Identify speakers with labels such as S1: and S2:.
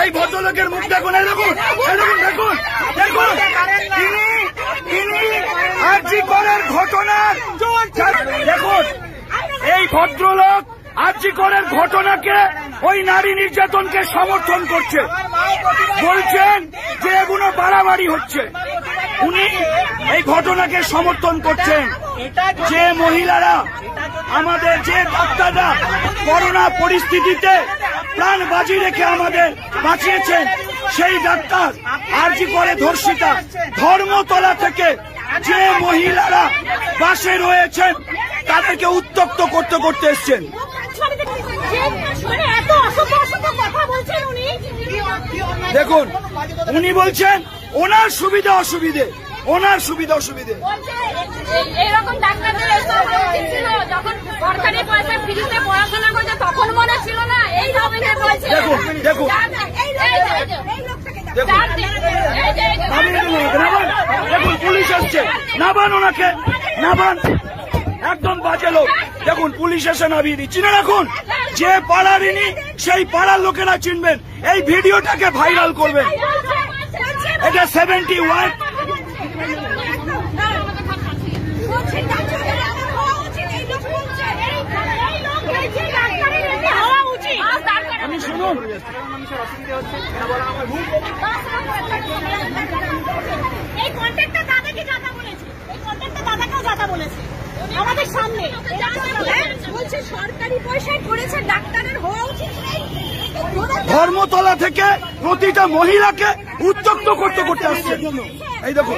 S1: এই ভদ্রলোকের মুখ দেখুন, দেখুন দেখুন দেখুন তিনি আরজি করের ঘটনা দেখুন। এই ভদ্রলোক আরজি করের ঘটনাকে, ওই নারী নির্যাতনকে সমর্থন করছে, বলছেন যে এগুলো বাড়াবাড়ি হচ্ছে। উনি এই ঘটনাকে সমর্থন করছেন। যে মহিলারা, আমাদের যে ডাক্তাররা করোনা পরিস্থিতিতে প্রাণ বাজি রেখে আমাদের বাঁচিয়েছেন, সেই ডাক্তার আরজি করে ধর্ষিতা ধর্মতলা থেকে যে মহিলারা বাসে রয়েছেন তাদেরকে উত্তপ্ত করতে করতে এসছেন। দেখুন, উনি বলছেন ওনার সুবিধা অসুবিধে, ওনার সুবিধা অসুবিধে।
S2: এরকম ডাক্তারদের ছিল যখন সরকারি পয়সা ফ্রিতে পড়াশোনা করছে তখন মনে ছিল না। এই
S1: দেখুন দেখুন দেখুন পুলিশ আসছে, নাবান ওনাকে, নাবান, একদম বাজে লোক। দেখুন পুলিশ এসে নামিয়ে দিচ্ছি না। রাখুন, যে পাড়ার ইনি সেই পাড়ার লোকেরা চিনবেন। এই ভিডিওটাকে ভাইরাল করবেন। এটা 71 আমি শুনুন,
S2: এই কন্ট্রাক্টটা দাদাকে যাতা বলেছে, এই কন্ট্রাক্টটা দাদাকেও যাতা বলেছে আমাদের সামনে। বলছে সরকারি পয়সায় করেছে, ডাক্তারের হওয়া উচিত।
S1: ধর্মতলা থেকে প্রতিটা মহিলাকে উত্তক্ত করতে করতে আসছে। এই দেখুন।